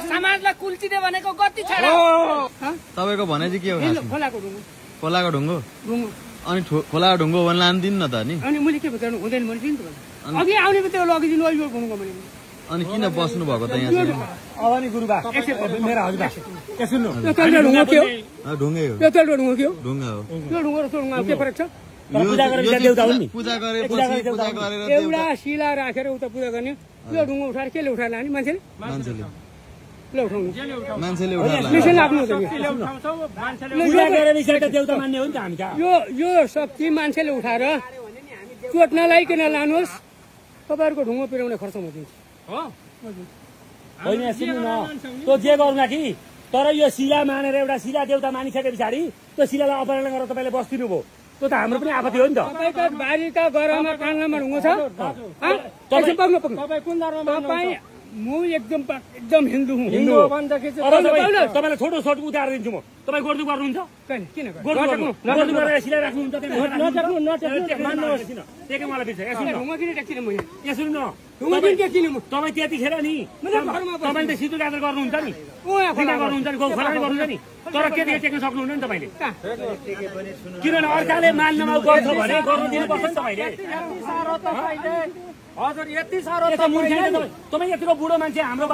समाजलाई कुल्चिने भनेको गति छ। तपाईको भने चाहिँ के हो? खोलाको ढुङ्गो। अनि खोलाको ढुङ्गो भन्न लान्दिन न त नि। अनि मैले के बताउनु हुँदैन भने दिनु त अघि आउने बित्तिकै लगिदिनु अहिले घुम्नुको मैले। अनि किन बस्नु भएको त यहाँ? अवनी गुरुबा मेरा हजुरबा के सुन्नु? यो तल्लो ढुङ्गो के हो? ढुङ्गै हो। यो तल्लो ढुङ्गो के हो? ढुङ्गा हो। यो ढुङ्गो र त्यो ढुङ्गा के फरक छ? पूजा गरेर देउता हुन् नि। पूजा गरेर एउटा शिला राखेर उता पूजा गर्ने। यो ढुङ्गो उठाएर केले उठाएर लाने मान्छेले? ल उठाउनु। मान्छेले उठाएर मिसन लाग्नु त पूजा गरेर निसाट देउता मान्ने हो नि त हामी त। यो शक्ति मान्छेले उठाएर चोट नलाइकन लानुहोस्, तपाईँहरूको ढुङ्गो पिराउने खर्च म दिन्छु। होइन सुन्नु न, त्यो जे गर्नुला कि तर यो शिला मानेर एउटा शिला देउता मानिसके पछाडि त्यो शिलालाई अपहरण गरेर तपाईँले बस्दिनु भयो, त्यो त हाम्रो पनि आपत्ति हो नि त। तपाईँको बारीका गरामा काङ्गामा ढुङ्गो छ? तपाईँ म एकदम हिन्दू हुँ। तपाईँलाई छोटो सर्ट उताएर दिन्छु म। तपाईँ गोर्दु गर्नुहुन्छ? किन गोर्दु गरेर शिला राख्नुहुन्छ? तपाईँ त्यतिखेर नि तपाईँले त सिधो गाजर गर्नुहुन्छ नि, गर्नुहुन्छ नि, गौ खोलानी गर्नुहुन्छ नि, तर त्यतिखेर टेक्न सक्नुहुन्न नि तपाईँले। किनभने अर्काले मान्नमा गर्छ भने गर्नु दिनुपर्छ नि तपाईँले। हजुर यति साह्रो तपाईँ यतिको बुढो मान्छे हाम्रो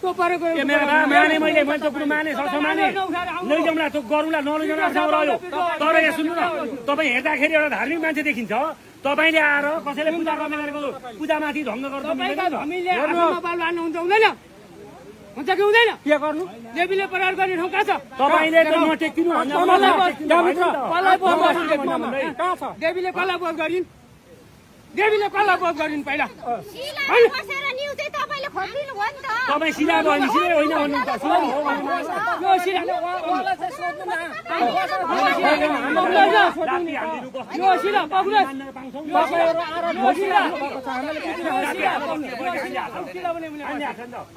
माने मैले कुरो माने सक्छ माने लैजाउँला त्यो गरौँला नलैजाउँला रह्यो। तर यहाँ सुन्नु न, तपाईँ हेर्दाखेरि एउटा धार्मिक मान्छे देखिन्छ, तपाईँले आएर कसैले पूजा गर्ने गरेको पूजामाथि ढङ्ग गर्नु हुँदैन हुन्छ कि हुँदैन? के गर्नु? देवीले प्रहार गर्ने ठाउँ कहाँ छ? तपाईँले नटेक्दिनु। देवीले कसलाई बोध गरिन्? देवीले कसलाई बोध गरिन् पहिला? तपाईँ सिधा भयो नि, सिधै होइन भन्नुहुन्छ।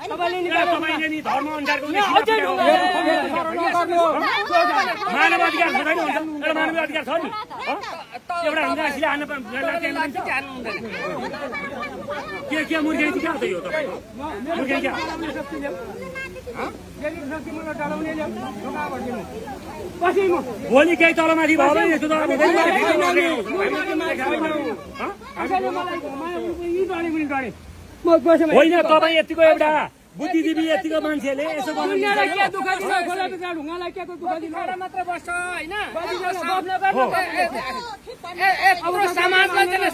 तपाईँले नि धर्म अनुसारको मानव अधिकार छ, एउटा मानव अधिकार छ नि, एउटा हुन्छ सिधा हान्न के मुर्खे चाहिँ कहाँ छ यो तपाईँको? मुर्खे क्या भोलि केही तलमाथि भयो भने यस्तो होइन। तपाईँ यतिको एउटा बुद्धिजीवी यतिको मान्छेले यसो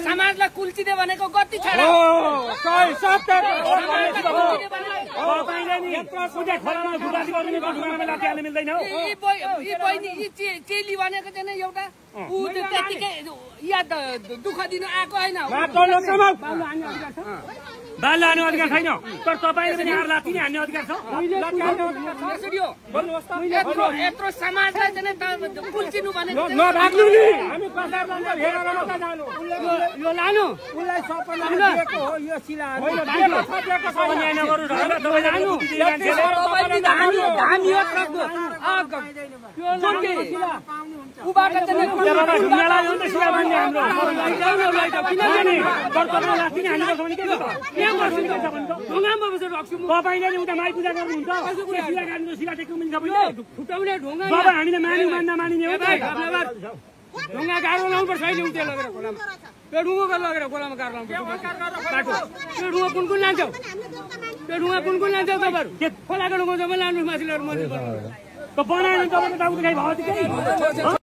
समाजलाई कुल्चिने भनेको गति छ। चेली भनेको चाहिँ एउटा त्यतिकै याद दुःख दिनु आएको होइन, बाल लाने अधिकार छैन। तर तपाईँले पनि हार लात्ती हान्ने अधिकार छ। यत्रो समाजलाई चाहिँ कुल्चिनु भनेको यो लानु तपाईँले उता माई पूजा गर्नुहुन्छ, शिला काट्नु शिला टेक्नु पनि छुट्याउने ढुङ्गा हामीले मान्यौँ मान्न मानिने हो। ढुङ्गा गाह्रो लाउनुपर्छ अहिले उता लगेर खोलामा, त्यो ढुङ्गो लगेर खोलामा गाह्रो लाउनुपर्छ। त्यो ढुङ्गा कुन कुन लान्छौ? त्यो ढुङ्गा कुन कुन लान्छौ तपाईँहरू? खोलाको ढुङ्गा जम्मै लानु माथि लगेर मन्दिर बनाउनु बनाएन। तपाईँले टाउको खाइ भयो